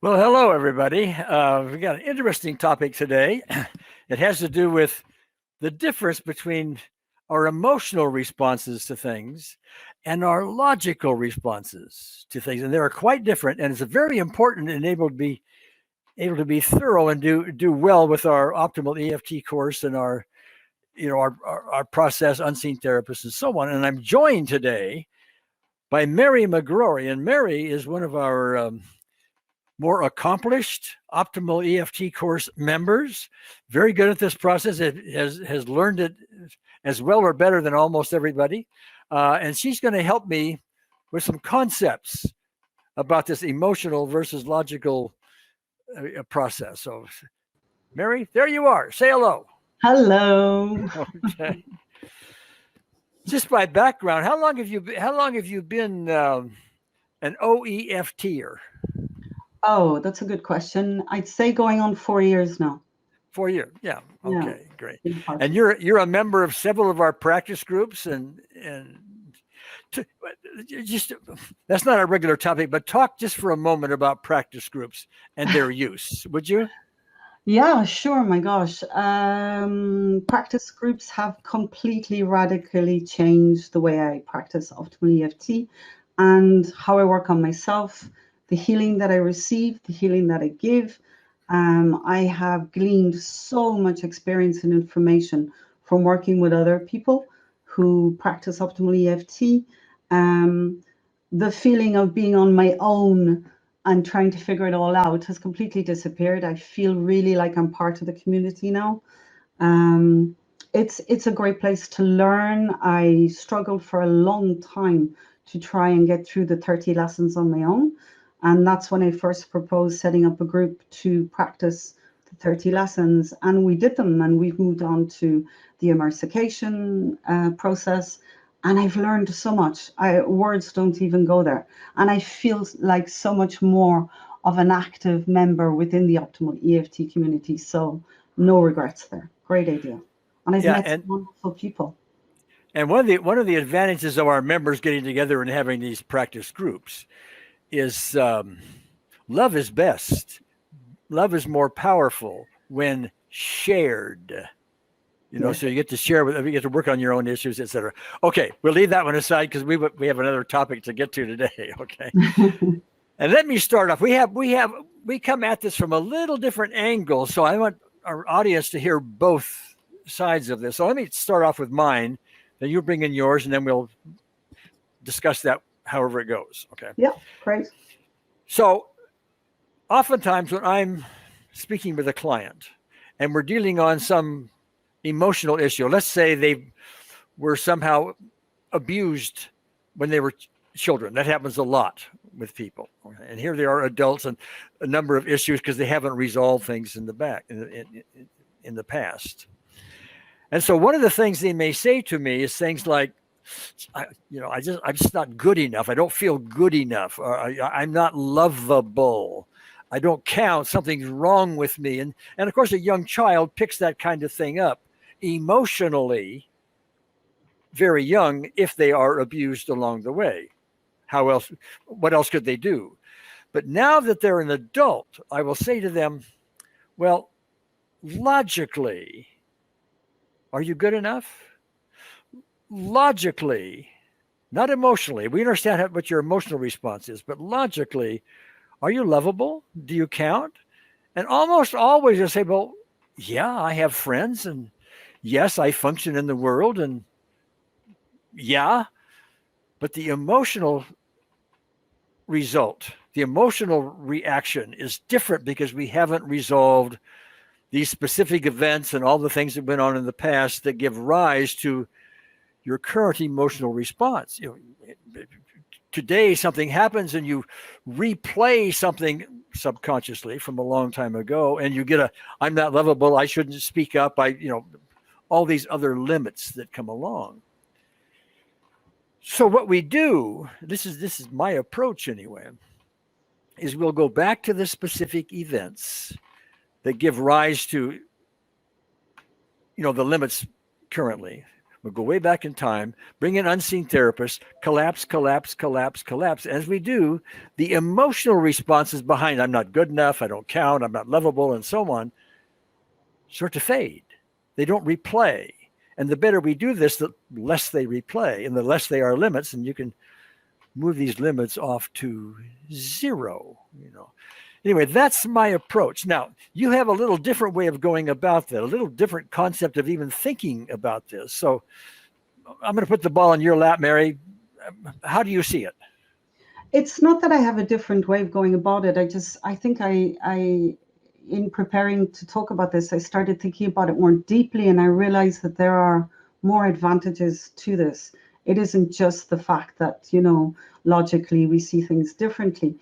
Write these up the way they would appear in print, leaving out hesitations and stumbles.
Well, hello, everybody. We got an interesting topic today. It has to do with the difference between our emotional responses to things and our logical responses to things, and they are quite different. And it's very important and able to be thorough and do well with our optimal EFT course and our our process, unseen therapists, and so on. And I'm joined today by Mary McGrory, and Mary is one of our more accomplished optimal EFT course members, very good at this process. It has learned it as well or better than almost everybody. And she's going to help me with some concepts about this emotional versus logical process. So, Mary, there you are. Say hello. Hello. Okay. Just by background, how long have you been an OEFTer? Oh, that's a good question. I'd say going on 4 years now. 4 years. Yeah. Yeah, Okay. Great. been part And of it. you're a member of several of our practice groups, and to, just that's not a regular topic, but talk just for a moment about practice groups and their use, would you? Yeah, sure. My gosh. Practice groups have completely radically changed the way I practice optimal EFT and how I work on myself, the healing that I receive, the healing that I give. I have gleaned so much experience and information from working with other people who practice optimal EFT. Um, the feeling of being on my own and trying to figure it all out has completely disappeared. I feel really like I'm part of the community now. Um, it's a great place to learn. I struggled for a long time to try and get through the 30 lessons on my own. And that's when I first proposed setting up a group to practice the 30 lessons. And we did them, and we've moved on to the immersification process. And I've learned so much. Words don't even go there. And I feel like so much more of an active member within the optimal EFT community. So no regrets there. Great idea. And I've Yeah, met some wonderful people. and one of the advantages of our members getting together and having these practice groups is love is best. Love is more powerful when shared. Yes. So you get to work on your own issues, etc. Okay, we'll leave that one aside because we have another topic to get to today. Okay, and let me start off. We come at this from a little different angle, so I want our audience to hear both sides of this. So let me start off with mine, then you bring in yours, and then we'll discuss that however it goes. Okay. Yeah, great. So oftentimes when I'm speaking with a client and we're dealing on some emotional issue, let's say they were somehow abused when they were children. That happens a lot with people. And here they are adults and a number of issues because they haven't resolved things in the past. And so one of the things they may say to me is things like, I'm just not good enough. I don't feel good enough. Or I'm not lovable. I don't count. Something's wrong with me. And of course, a young child picks that kind of thing up emotionally very young if they are abused along the way. What else could they do? But now that they're an adult, I will say to them, well, logically, are you good enough? Logically, not emotionally. We understand what your emotional response is, but logically, are you lovable? Do you count? And almost always I say, well, yeah, I have friends, and yes, I function in the world, and yeah, but the emotional result, the emotional reaction is different because we haven't resolved these specific events and all the things that went on in the past that give rise to your current emotional response. Today something happens and you replay something subconsciously from a long time ago, and you get I'm not lovable, I shouldn't speak up, all these other limits that come along. So what we do, this is my approach anyway, is we'll go back to the specific events that give rise to the limits currently. We'll go way back in time, bring in unseen therapists, collapse, collapse, collapse, collapse. As we do, the emotional responses behind I'm not good enough, I don't count, I'm not lovable, and so on, start to fade. They don't replay. And the better we do this, the less they replay, and the less they are limits, and you can move these limits off to zero, Anyway, that's my approach. Now, you have a little different way of going about that, a little different concept of even thinking about this. So I'm going to put the ball in your lap, Mary. How do you see it? It's not that I have a different way of going about it. I think I in preparing to talk about this, I started thinking about it more deeply, and I realized that there are more advantages to this. It isn't just the fact that, logically we see things differently.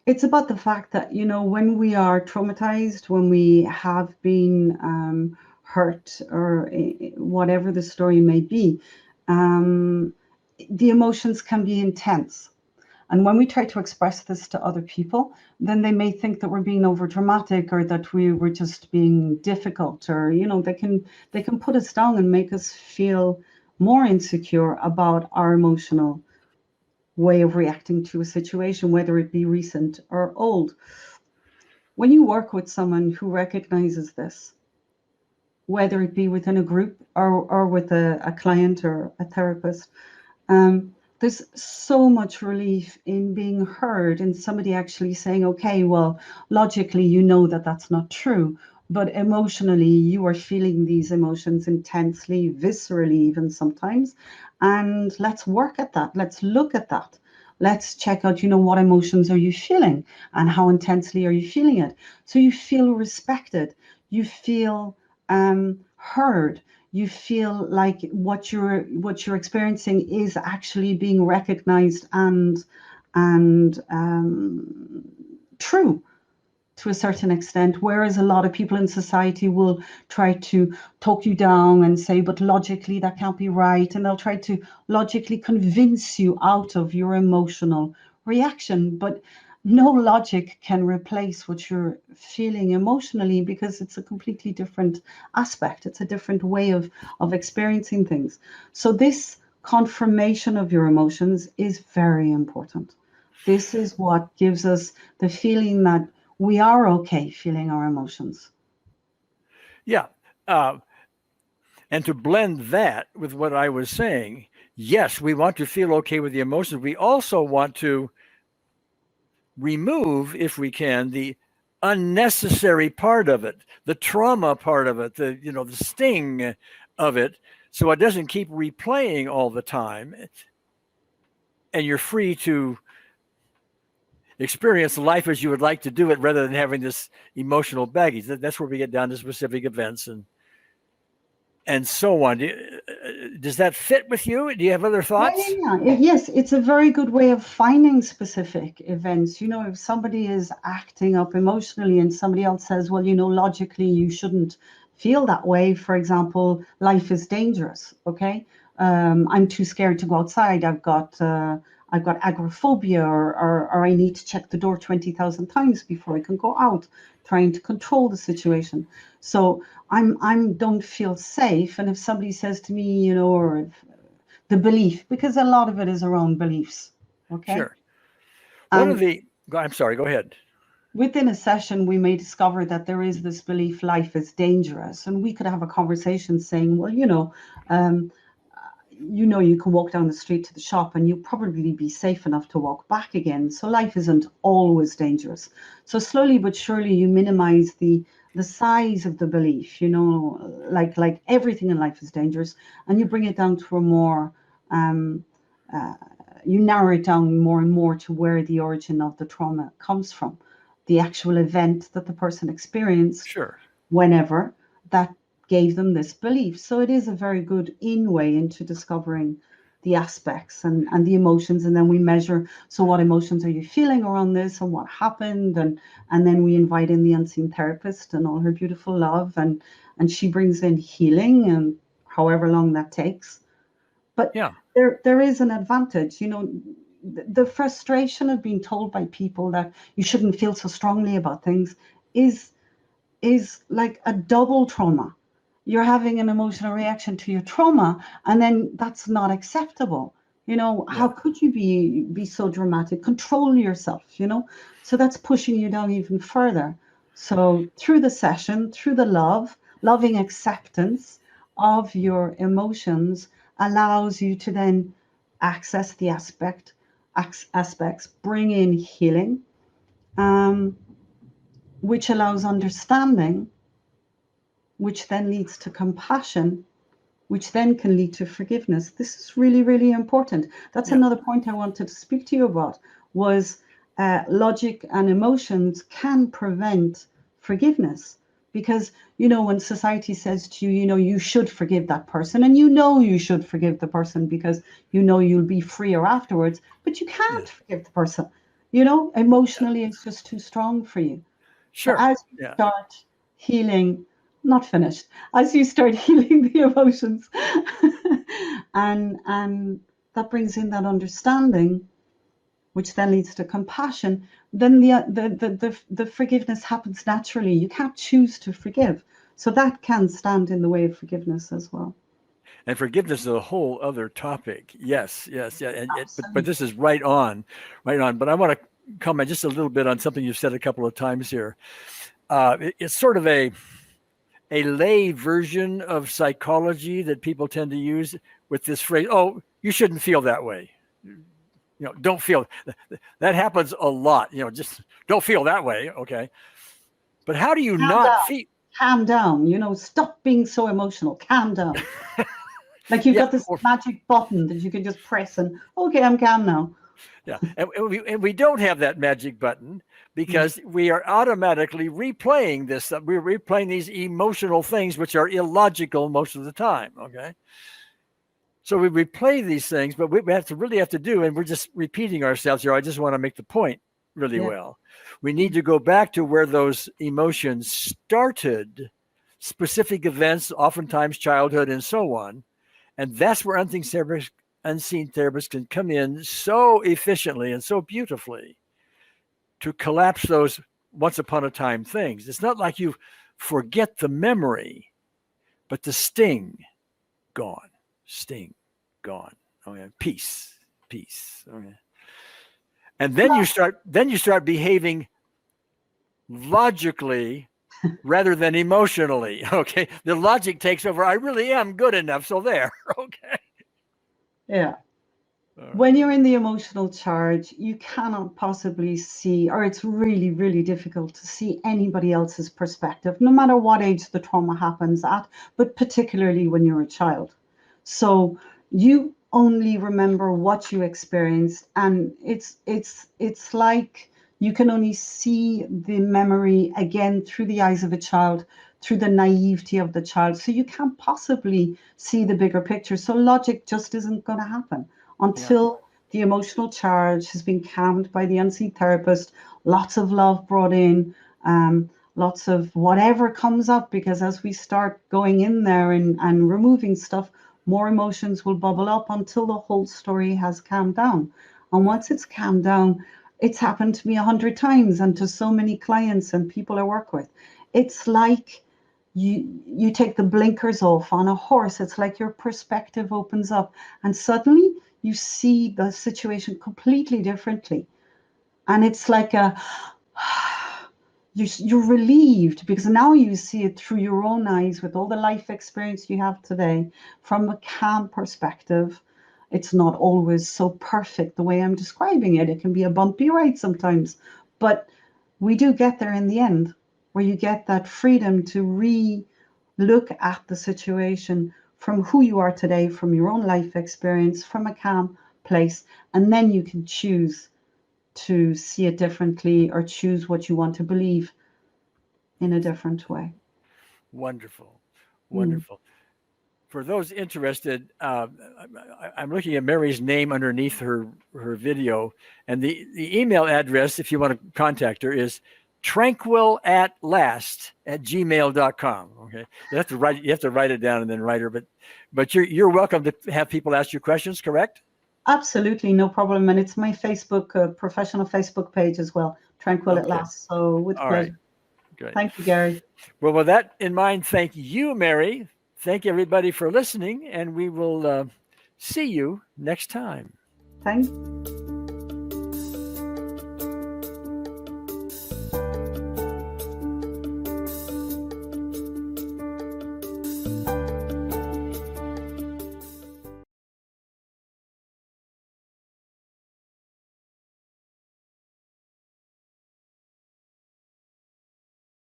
It's about the fact that, when we are traumatized, when we have been hurt, or whatever the story may be, the emotions can be intense. And when we try to express this to other people, then they may think that we're being over dramatic, or that we were just being difficult, or, they can put us down and make us feel more insecure about our emotional way of reacting to a situation, whether it be recent or old. When you work with someone who recognizes this, whether it be within a group or with a client or a therapist, there's so much relief in being heard, and somebody actually saying, okay, well, logically, that that's not true, but emotionally, you are feeling these emotions intensely, viscerally, even sometimes. And let's work at that. Let's look at that. Let's check out, what emotions are you feeling, and how intensely are you feeling it? So you feel respected, you feel heard, you feel like what you're experiencing is actually being recognized and true to a certain extent, whereas a lot of people in society will try to talk you down and say, but logically that can't be right, and they'll try to logically convince you out of your emotional reaction. But no logic can replace what you're feeling emotionally, because it's a completely different aspect. It's a different way of experiencing things. So this confirmation of your emotions is very important. This is what gives us the feeling that we are okay feeling our emotions. Yeah. And to blend that with what I was saying, yes, we want to feel okay with the emotions. We also want to remove, if we can, the unnecessary part of it, the trauma part of it, the sting of it, so it doesn't keep replaying all the time, and you're free to experience life as you would like to do it, rather than having this emotional baggage. That's where we get down to specific events and so on. Does that fit with you? Do you have other thoughts? Yeah. Yes, it's a very good way of finding specific events. If somebody is acting up emotionally and somebody else says, well, logically you shouldn't feel that way. For example, life is dangerous. Okay. I'm too scared to go outside. I've got agoraphobia, or I need to check the door 20,000 times before I can go out, trying to control the situation. So I'm don't feel safe. And if somebody says to me, or if the belief, because a lot of it is around beliefs. Okay. Sure. I'm sorry, go ahead. Within a session, we may discover that there is this belief, life is dangerous. And we could have a conversation saying, well, you can walk down the street to the shop and you'll probably be safe enough to walk back again. So life isn't always dangerous. So slowly but surely you minimize the size of the belief, like everything in life is dangerous, and you bring it down to a more, you narrow it down more and more to where the origin of the trauma comes from, the actual event that the person experienced. Sure. Whenever that gave them this belief. So it is a very good way into discovering the aspects and the emotions. And then we measure, so what emotions are you feeling around this, and what happened? And then we invite in the unseen therapist and all her beautiful love, and she brings in healing, and however long that takes. But yeah, there is an advantage, the frustration of being told by people that you shouldn't feel so strongly about things is like a double trauma. you're having an emotional reaction to your trauma, and then that's not acceptable. How could you be so dramatic? Control yourself, so that's pushing you down even further. So through the session, through the loving acceptance of your emotions allows you to then access the aspects, bring in healing, which allows understanding, which then leads to compassion, which then can lead to forgiveness. This is really, really important. That's another point I wanted to speak to you about, was logic and emotions can prevent forgiveness. Because, when society says to you, you should forgive that person, and you should forgive the person because you'll be freer afterwards, but you can't forgive the person. Emotionally, it's just too strong for you. Sure. So as you start healing, not finished, as you start healing the emotions, and that brings in that understanding, which then leads to compassion, then the forgiveness happens naturally. You can't choose to forgive. So that can stand in the way of forgiveness as well. And forgiveness is a whole other topic. Yes. But this is right on. But I want to comment just a little bit on something you've said a couple of times here. It's sort of a lay version of psychology that people tend to use with this phrase, "Oh, you shouldn't feel that way." Don't feel. That happens a lot. Just don't feel that way. Okay. But how do you not feel? Calm down. Stop being so emotional. Calm down. Like you've got this magic button that you can just press and, okay, I'm calm now. Yeah. And we don't have that magic button because we are automatically replaying this. We're replaying these emotional things, which are illogical most of the time. Okay. So we replay these things, but we really have to do, and we're just repeating ourselves here. I just want to make the point really well. We need to go back to where those emotions started, specific events, oftentimes childhood and so on. And that's where unseen therapists can come in so efficiently and so beautifully to collapse those once upon a time things. It's not like you forget the memory, but the sting, gone. Sting, gone. Okay. Peace. Okay. And then you start behaving logically rather than emotionally. Okay. The logic takes over. I really am good enough. So there. Okay. Yeah. When you're in the emotional charge, you cannot possibly see, or it's really, really difficult to see anybody else's perspective, no matter what age the trauma happens at, but particularly when you're a child. So you only remember what you experienced, and it's like you can only see the memory again through the eyes of a child, through the naivety of the child. So you can't possibly see the bigger picture. So logic just isn't going to happen until the emotional charge has been calmed by the unseen therapist, lots of love brought in, lots of whatever comes up, because as we start going in there and removing stuff, more emotions will bubble up until the whole story has calmed down. And once it's calmed down, it's happened to me 100 times and to so many clients and people I work with. It's like you take the blinkers off on a horse. It's like your perspective opens up and suddenly you see the situation completely differently. And it's like you're relieved because now you see it through your own eyes with all the life experience you have today from a calm perspective. It's not always so perfect the way I'm describing it. It can be a bumpy ride sometimes, but we do get there in the end, where you get that freedom to re-look at the situation from who you are today, from your own life experience, from a calm place, and then you can choose to see it differently or choose what you want to believe in a different way. Wonderful. For those interested, I'm looking at Mary's name underneath her video, and the email address, if you want to contact her, is tranquilatLast@gmail.com. Okay, you have to write it down and then write her. But you're welcome to have people ask you questions. Correct? Absolutely, no problem. And it's my Facebook professional Facebook page as well, Tranquil at Last. So with pleasure. Right. Great. Thank you, Gary. Well, with that in mind, thank you, Mary. Thank everybody for listening, and we will see you next time. Thanks.